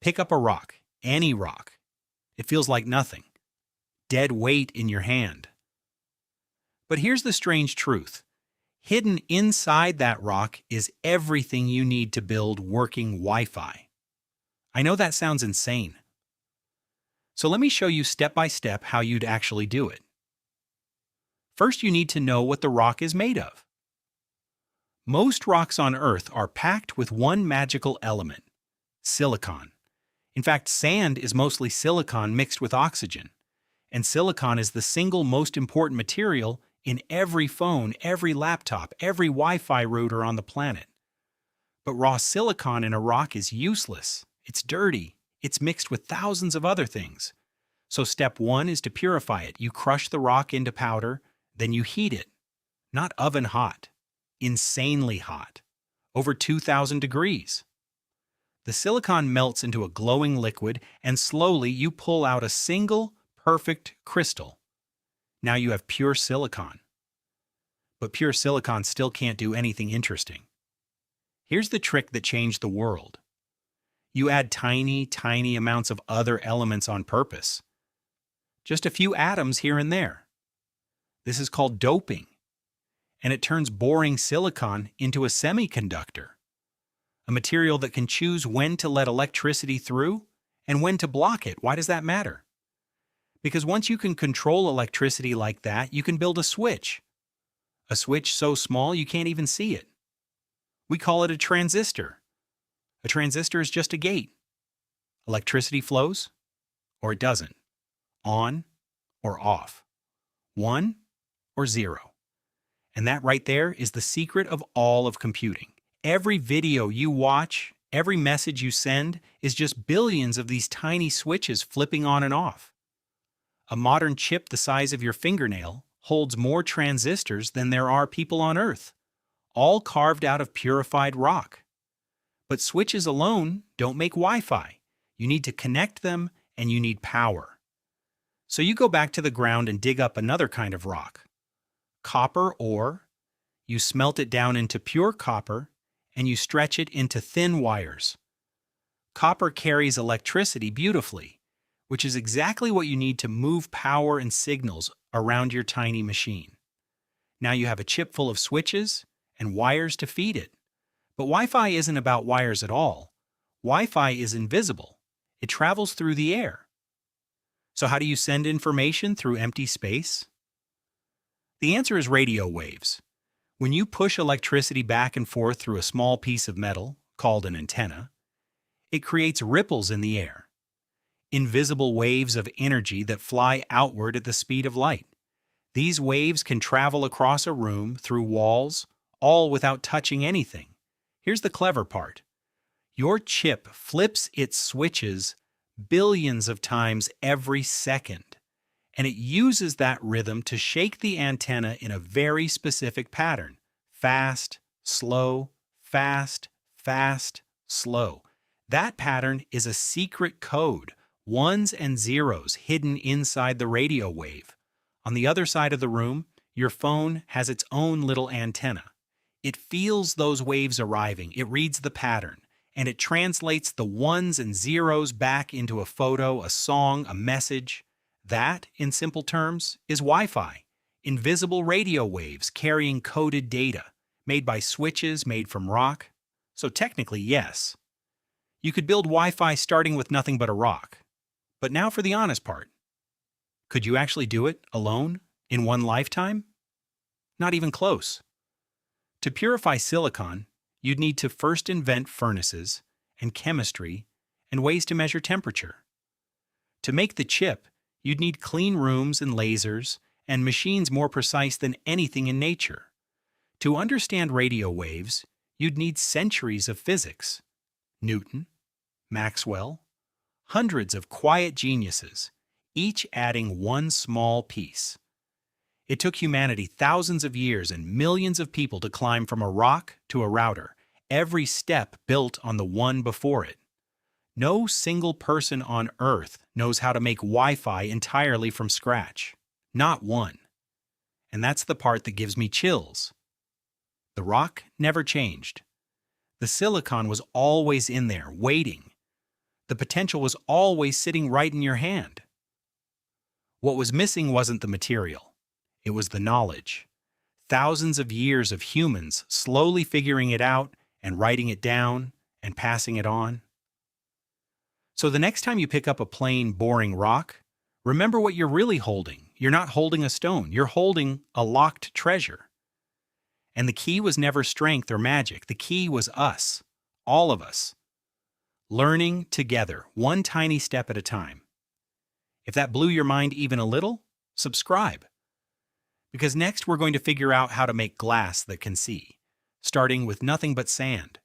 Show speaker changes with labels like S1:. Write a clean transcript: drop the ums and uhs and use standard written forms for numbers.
S1: Pick up a rock, any rock. It feels like nothing. Dead weight in your hand. But here's the strange truth. Hidden inside that rock is everything you need to build working Wi-Fi. I know that sounds insane. So let me show you step by step how you'd actually do it. First, you need to know what the rock is made of. Most rocks on Earth are packed with one magical element, silicon. In fact, sand is mostly silicon mixed with oxygen, and silicon is the single most important material in every phone, every laptop, every Wi-Fi router on the planet. But raw silicon in a rock is useless. It's dirty. It's mixed with thousands of other things. So step one is to purify it. You crush the rock into powder, then you heat it. Not oven hot, insanely hot, over 2,000 degrees. The silicon melts into a glowing liquid, and slowly you pull out a single, perfect crystal. Now you have pure silicon. But pure silicon still can't do anything interesting. Here's the trick that changed the world. You add tiny, tiny amounts of other elements on purpose. Just a few atoms here and there. This is called doping. And it turns boring silicon into a semiconductor. A material that can choose when to let electricity through and when to block it. Why does that matter? Because once you can control electricity like that, you can build a switch. A switch so small you can't even see it. We call it a transistor. A transistor is just a gate. Electricity flows, or it doesn't. On or off. 1 or 0. And that right there is the secret of all of computing. Every video you watch, every message you send is just billions of these tiny switches flipping on and off. A modern chip the size of your fingernail holds more transistors than there are people on Earth, all carved out of purified rock. But switches alone don't make Wi-Fi. You need to connect them, and you need power. So you go back to the ground and dig up another kind of rock. Copper ore. You smelt it down into pure copper, and you stretch it into thin wires. Copper carries electricity beautifully, which is exactly what you need to move power and signals around your tiny machine. Now you have a chip full of switches and wires to feed it. But Wi-Fi isn't about wires at all. Wi-Fi is invisible. It travels through the air. So how do you send information through empty space? The answer is radio waves. When you push electricity back and forth through a small piece of metal, called an antenna, it creates ripples in the air. Invisible waves of energy that fly outward at the speed of light. These waves can travel across a room, through walls, all without touching anything. Here's the clever part. Your chip flips its switches billions of times every second, and it uses that rhythm to shake the antenna in a very specific pattern. Fast, slow, fast, fast, slow. That pattern is a secret code, ones and zeros hidden inside the radio wave. On the other side of the room, your phone has its own little antenna. It feels those waves arriving, it reads the pattern, and it translates the ones and zeros back into a photo, a song, a message. That, in simple terms, is Wi-Fi. Invisible radio waves carrying coded data, made by switches made from rock. So technically, yes. You could build Wi-Fi starting with nothing but a rock. But now for the honest part. Could you actually do it alone, in one lifetime? Not even close. To purify silicon, you'd need to first invent furnaces and chemistry and ways to measure temperature. To make the chip, you'd need clean rooms and lasers and machines more precise than anything in nature. To understand radio waves, you'd need centuries of physics. Newton, Maxwell, hundreds of quiet geniuses, each adding one small piece. It took humanity thousands of years and millions of people to climb from a rock to a router, every step built on the one before it. No single person on Earth knows how to make Wi-Fi entirely from scratch. Not one. And that's the part that gives me chills. The rock never changed. The silicon was always in there, waiting. The potential was always sitting right in your hand. What was missing wasn't the material. It was the knowledge. Thousands of years of humans slowly figuring it out and writing it down and passing it on. So the next time you pick up a plain, boring rock, remember what you're really holding. You're not holding a stone. You're holding a locked treasure. And the key was never strength or magic. The key was us, all of us, learning together, one tiny step at a time. If that blew your mind even a little, subscribe. Because next we're going to figure out how to make glass that can see, starting with nothing but sand.